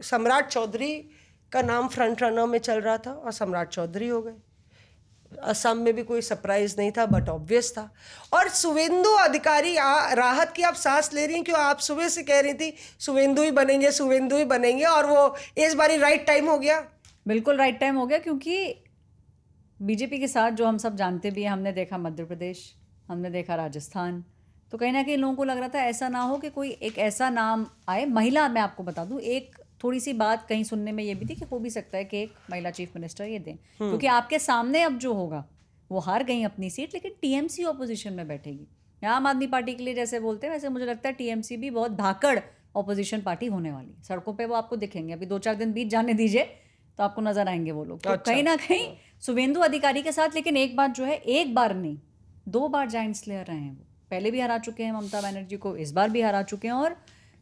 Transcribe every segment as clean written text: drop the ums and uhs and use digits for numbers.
सम्राट चौधरी का नाम फ्रंट रनर में चल रहा था और सम्राट चौधरी हो गए। असम में भी कोई सरप्राइज नहीं था, बट ऑब्वियस था। और शुवेंदु अधिकारी, राहत की आप सांस ले रही हैं, क्यों आप सुबह से कह रही थी शुवेंदु ही बनेंगे, शुवेंदु ही बनेंगे, और वो इस बारी राइट टाइम हो गया। बिल्कुल राइट टाइम हो गया, क्योंकि बीजेपी के साथ जो हम सब जानते भी हैं, हमने देखा मध्य प्रदेश, हमने देखा राजस्थान, तो कहीं ना कहीं लोगों को लग रहा था ऐसा ना हो कि कोई एक ऐसा नाम आए महिला। मैं आपको बता दूं, एक थोड़ी सी बात कहीं सुनने में ये भी थी कि हो भी सकता है कि एक महिला चीफ मिनिस्टर ये दें, क्योंकि आपके सामने अब जो होगा, वो हार गई अपनी सीट, लेकिन टीएमसी ऑपोजिशन में बैठेगी। आम आदमी पार्टी के लिए जैसे बोलते हैं, वैसे मुझे लगता है टीएमसी भी बहुत धाकड़ ऑपोजिशन पार्टी होने वाली। सड़कों पे वो आपको दिखेंगे, अभी 2-4 दिन बीत जाने दीजिए तो आपको नजर आएंगे वो लोग। तो कहीं ना कहीं शुवेंदु अधिकारी के साथ, लेकिन एक बात जो है, एक बार नहीं 2 बार जाइंट स्लेयर रहे हैं वो। पहले भी हरा चुके हैं ममता बनर्जी को, इस बार भी हरा चुके हैं, और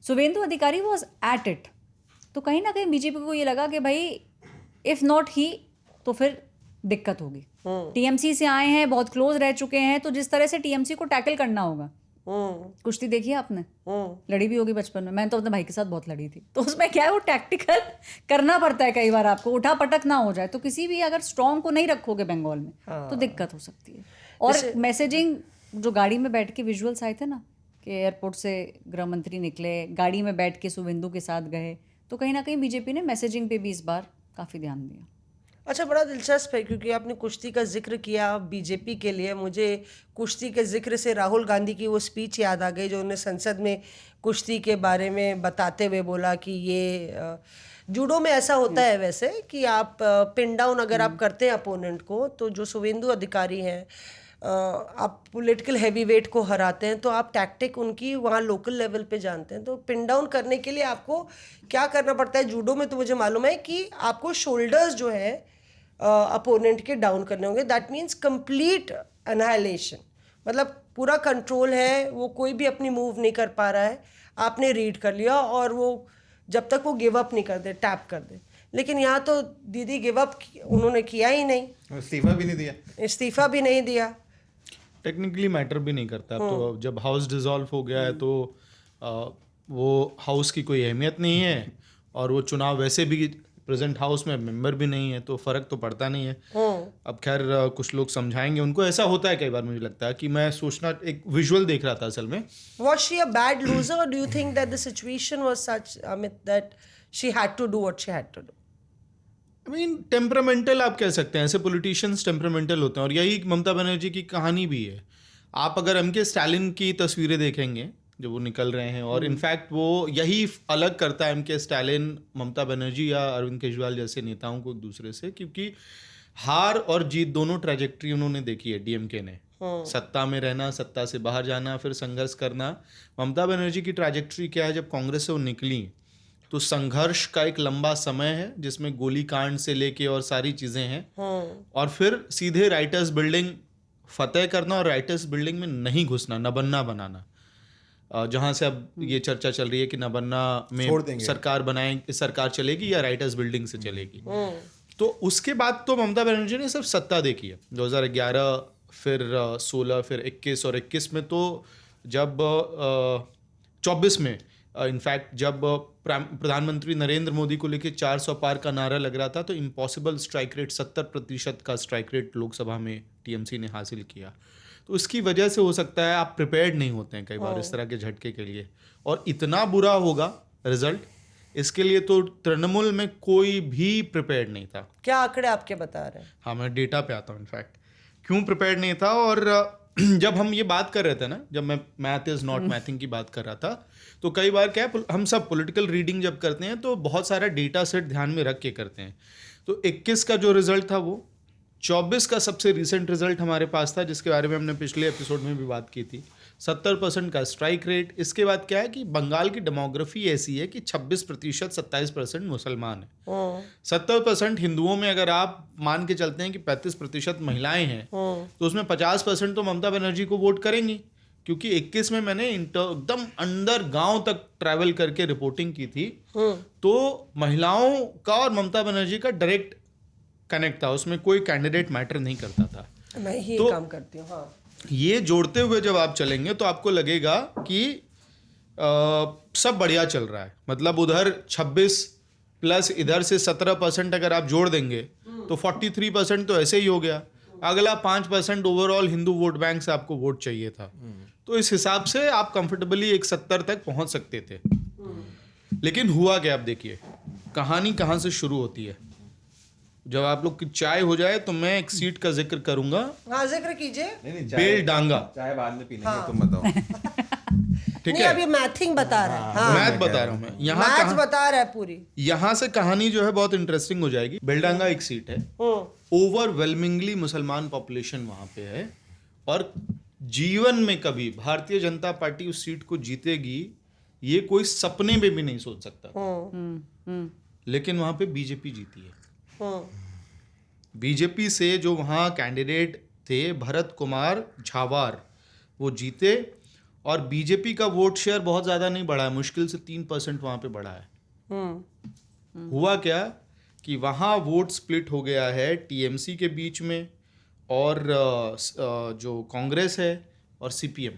शुवेंदु अधिकारी वॉज एट इट। तो कहीं ना कहीं बीजेपी को ये लगा कि भाई इफ नॉट ही तो फिर दिक्कत होगी। टीएमसी से आए हैं, बहुत क्लोज रह चुके हैं, तो जिस तरह से टीएमसी को टैकल करना होगा। कुश्ती देखी है आपने? लड़ी भी होगी बचपन में, मैंने तो अपने भाई के साथ बहुत लड़ी थी। तो उसमें क्या है, वो टैक्टिकल करना पड़ता है कई बार, आपको उठा पटक ना हो जाए। तो किसी भी अगर स्ट्रॉन्ग को नहीं रखोगे बंगाल में तो दिक्कत हो सकती है। और मैसेजिंग, जो गाड़ी में बैठ के विजुअल्स आए थे ना, कि एयरपोर्ट से गृह मंत्री निकले, गाड़ी में बैठ के शुवेंदु के साथ गए, तो कहीं ना कहीं बीजेपी ने मैसेजिंग पे भी इस बार काफ़ी ध्यान दिया। अच्छा, बड़ा दिलचस्प है, क्योंकि आपने कुश्ती का जिक्र किया बीजेपी के लिए। मुझे कुश्ती के जिक्र से राहुल गांधी की वो स्पीच याद आ गई, जो उन्होंने संसद में कुश्ती के बारे में बताते हुए बोला कि ये जूडो में ऐसा होता है वैसे कि आप पिन डाउन अगर आप करते हैं अपोनेंट को, तो जो शुवेंदु अधिकारी हैं, आप पॉलिटिकल हैवी वेट को हराते हैं, तो आप टैक्टिक उनकी वहाँ लोकल लेवल पे जानते हैं। तो पिन डाउन करने के लिए आपको क्या करना पड़ता है जूडो में, तो मुझे मालूम है कि आपको शोल्डर्स जो है अपोनेंट के डाउन करने होंगे। दैट मीन्स कंप्लीट एनाहिलेशन, मतलब पूरा कंट्रोल है, वो कोई भी अपनी मूव नहीं कर पा रहा है, आपने रीड कर लिया, और वो जब तक वो गिव अप नहीं कर दे, टैप कर दे। लेकिन यहाँ तो दीदी गिव अप उन्होंने किया ही नहीं, इस्तीफा भी नहीं दिया, इस्तीफा भी नहीं दिया। टेक्निकली मैटर भी नहीं करता। तो जब हाउस डिसॉल्व हो गया है तो वो हाउस की कोई अहमियत नहीं है, और वो चुनाव वैसे भी प्रेजेंट हाउस में मेंबर भी नहीं है, तो फर्क तो पड़ता नहीं है। अब खैर कुछ लोग समझाएंगे उनको। ऐसा होता है कई बार, मुझे लगता है कि मैं सोचना, एक विजुअल देख रहा था असल में। Was she a bad loser, or do you think that the situation was such, Amit, that she had to do what she had to do? I mean, temperamental आप कह सकते हैं, ऐसे पॉलिटिशियंस टेम्परामेंटल होते हैं, और यही ममता बनर्जी की कहानी भी है। आप अगर एमके स्टालिन की तस्वीरें देखेंगे जो वो निकल रहे हैं, और इनफैक्ट वो यही अलग करता है एमके स्टालिन, ममता बनर्जी या अरविंद केजरीवाल जैसे नेताओं को एक दूसरे से, क्योंकि हार और जीत दोनों ट्रैजेक्टरी उन्होंने देखी है डीएमके ने। सत्ता में रहना, सत्ता से बाहर जाना, फिर संघर्ष करना। ममता बनर्जी की ट्रैजेक्टरी क्या है, जब कांग्रेस से वो निकली तो संघर्ष का एक लंबा समय है, जिसमें गोली कांड से लेके और सारी चीज़ें हैं, और फिर सीधे राइटर्स बिल्डिंग फतेह करना, और राइटर्स बिल्डिंग में नहीं घुसना, नबन्ना बनाना। जहाँ से अब ये चर्चा चल रही है कि नबन्ना में सरकार बनाएंगे, सरकार चलेगी या राइटर्स बिल्डिंग से चलेगी। तो उसके बाद तो ममता बनर्जी ने सिर्फ सत्ता देखी है। 2011, फिर 16, फिर 21, और 21 में तो जब 24 में इनफैक्ट जब प्रधानमंत्री नरेंद्र मोदी को लेकर 400 पार का नारा लग रहा था, तो इम्पॉसिबल स्ट्राइक रेट 70% का स्ट्राइक रेट लोकसभा में टीएमसी ने हासिल किया। तो उसकी वजह से हो सकता है आप प्रिपेयर्ड नहीं होते हैं कई बार इस तरह के झटके के लिए, और इतना बुरा होगा रिजल्ट, इसके लिए तो तृणमूल में कोई भी प्रिपेयर्ड नहीं था। क्या आंकड़े आपके बता रहे हैं? हाँ, मैं डेटा पे आता हूँ इनफैक्ट क्यों प्रिपेयर्ड नहीं था। और जब हम ये बात कर रहे थे ना, जब मैं मैथ इज नॉट मैथिंग की बात कर रहा था, तो कई बार क्या है, हम सब पॉलिटिकल रीडिंग जब करते हैं तो बहुत सारा डेटा सेट ध्यान में रख के करते हैं। तो 21 का जो रिजल्ट था वो 24 का सबसे रिसेंट रिजल्ट हमारे पास था, जिसके बारे में हमने पिछले एपिसोड में भी बात की थी। 70% का स्ट्राइक रेट। इसके बाद क्या है कि बंगाल की डेमोग्राफी ऐसी है कि 26%, 27% मुसलमान है, 70% हिंदुओं में अगर आप मान के चलते हैं कि 35% महिलाएं हैं, तो उसमें 50% तो ममता बनर्जी को वोट करेंगी। क्योंकि 21 में मैंने एकदम अंदर गांव तक ट्रैवल करके रिपोर्टिंग की थी, तो महिलाओं का और ममता बनर्जी का डायरेक्ट कनेक्ट था, उसमें कोई कैंडिडेट मैटर नहीं करता था। मैं ही तो काम करती हूँ। हाँ, ये जोड़ते हुए जब आप चलेंगे तो आपको लगेगा कि सब बढ़िया चल रहा है। मतलब उधर 26 प्लस इधर से 17% अगर आप जोड़ देंगे तो 43% तो ऐसे ही हो गया। अगला 5% ओवरऑल हिंदू वोट बैंक से आपको वोट चाहिए था। तो इस हिसाब से आप कंफर्टेबली 170 तक पहुंच सकते थे। लेकिन हुआ क्या, आप देखिए कहानी कहाँ से शुरू होती है। जब आप लोग की चाय हो जाए तो मैं एक सीट का जिक्र करूंगा। हाँ, जिक्र कीजिए। नहीं बेलडांगा। चाय बाद में पी लेंगे, तुम बताओ। ठीक नहीं, है, अभी मैथिंग बता रहा है। हाँ, मैथ बता रहा हूं मैं। यहाँ मैथ्स बता रहा है पूरी। यहाँ से कहानी जो है बहुत इंटरेस्टिंग हो जाएगी। बेलडांगा एक सीट है, ओवरवेलमिंगली मुसलमान पॉपुलेशन वहां पे है, और जीवन में कभी भारतीय जनता पार्टी उस सीट को जीतेगी ये कोई सपने में भी नहीं सोच सकता। लेकिन वहां पे बीजेपी जीती है। बीजेपी से जो वहां कैंडिडेट थे भरत कुमार झावार, वो जीते, और बीजेपी का वोट शेयर बहुत ज्यादा नहीं बढ़ा है, मुश्किल से 3% वहां पे बढ़ा है। हुआ क्या कि वहां वोट स्प्लिट हो गया है टीएमसी के बीच में, और जो कांग्रेस है और सीपीएम,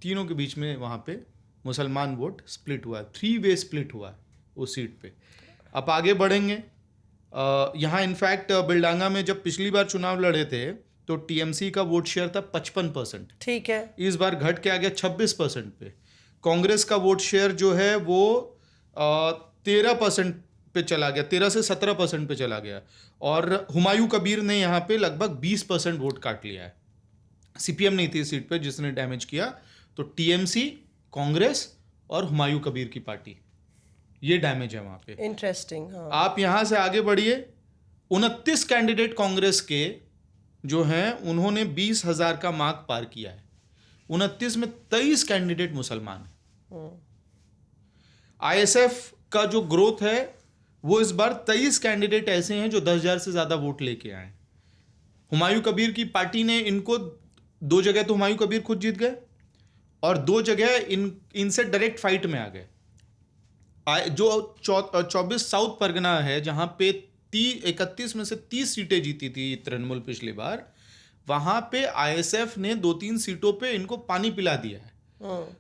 तीनों के बीच में वहां पे मुसलमान वोट स्प्लिट हुआ है। 3 वे स्प्लिट हुआ है उस सीट पे। अब आगे बढ़ेंगे। यहाँ इनफैक्ट बेलडांगा में जब पिछली बार चुनाव लड़े थे तो टीएमसी का वोट शेयर था 55%। ठीक है। इस बार घट के आ गया 26% पे। कांग्रेस का वोट शेयर जो है वो 13% पे चला गया, 13 से 17% पे चला गया, और हुमायूं कबीर ने यहाँ पे लगभग 20% वोट काट लिया है। सीपीएम नहीं थी इस सीट पे जिसने डैमेज किया। तो टीएमसी, कांग्रेस और हुमायूं कबीर की पार्टी, ये डैमेज है वहां पे। इंटरेस्टिंग। हाँ। आप यहां से आगे बढ़िए। 29 कैंडिडेट कांग्रेस के जो हैं उन्होंने 20,000 का मार्क पार किया है। 29 में 23 कैंडिडेट मुसलमान हैं। आईएसएफ का जो ग्रोथ है वो इस बार 23 कैंडिडेट ऐसे हैं जो 10,000 से ज्यादा वोट लेके आए। हुमायूं कबीर की पार्टी ने इनको 2 जगह तो हुमायूं कबीर खुद जीत गए, और 2 जगह इनसे डायरेक्ट फाइट में आ गए। जो 24 साउथ परगना है जहां पे 31 में से 30 सीटें जीती थी तृणमूल पिछली बार, वहां पे आईएसएफ ने 2-3 सीटों पे इनको पानी पिला दिया है।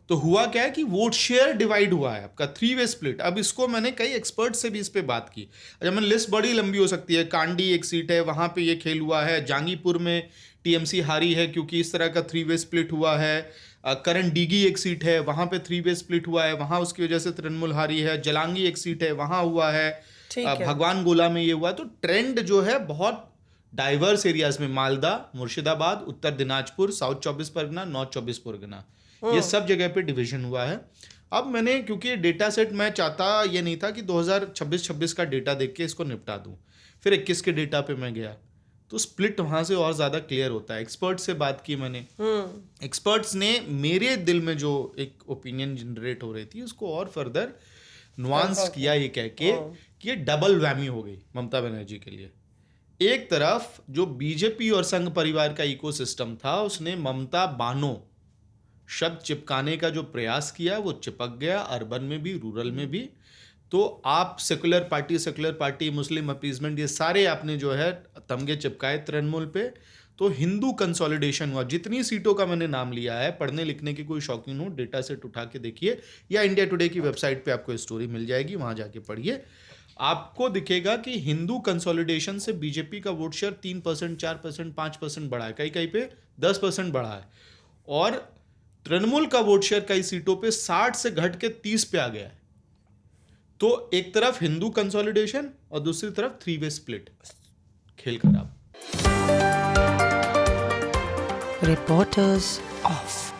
तो हुआ क्या है कि वोट शेयर डिवाइड हुआ है आपका, 3 वे स्प्लिट। अब इसको मैंने कई एक्सपर्ट से भी इस पे बात की। अच्छा, मैंने लिस्ट बड़ी लंबी हो सकती है। कांडी एक सीट है, वहां पे ये खेल हुआ है। जांगीपुर में टीएमसी हारी है क्योंकि इस तरह का 3 वे स्प्लिट हुआ है। करण डीगी एक सीट है, वहां पे 3 वे स्प्लिट हुआ है, वहां उसकी वजह से तृणमूल हारी है। जलांगी एक सीट है, वहां हुआ है। भगवान गोला में ये हुआ है। तो ट्रेंड जो है बहुत डाइवर्स एरियाज में, मालदा, मुर्शिदाबाद, उत्तर दिनाजपुर, साउथ 24 परगना, नॉर्थ 24 परगना, ये सब जगह पे डिवीजन हुआ है। अब मैंने, क्योंकि डेटा सेट मैं चाहता ये नहीं था कि 2026 का डेटा देख के इसको निपटा दूं, फिर 21 के डेटा पे मैं गया तो स्प्लिट वहां से और ज्यादा क्लियर होता है। एक्सपर्ट से बात की मैंने, एक्सपर्ट्स ने मेरे दिल में जो एक ओपिनियन जनरेट हो रही थी उसको और फर्दर नुआंस किया ये कह के कि ये डबल वैमी हो गई ममता बनर्जी के लिए। एक तरफ जो बीजेपी और संघ परिवार का इकोसिस्टम था उसने ममता बानो शब्द चिपकाने का जो प्रयास किया वो चिपक गया, अर्बन में भी, रूरल में भी। तो आप सेकुलर पार्टी, मुस्लिम अपीजमेंट, ये सारे आपने जो है तमगे चिपकाए तृणमूल पे। तो हिंदू कंसोलिडेशन हुआ। जितनी सीटों का मैंने नाम लिया है, पढ़ने लिखने के कोई शौकीन हो डेटा सेट उठा के देखिए, या इंडिया टुडे की वेबसाइट पे आपको स्टोरी मिल जाएगी, वहां जाके पढ़िए। आपको दिखेगा कि हिंदू कंसोलिडेशन से बीजेपी का वोट शेयर 3%, 4%, 5% बढ़ा है, कहीं कहीं पे 10% बढ़ा है, और तृणमूल का वोट शेयर कई सीटों पे 60 से घट के 30 पे आ गया है। तो एक तरफ हिंदू कंसोलिडेशन और दूसरी तरफ 3 वे स्प्लिट, खेल खराब। Reporters of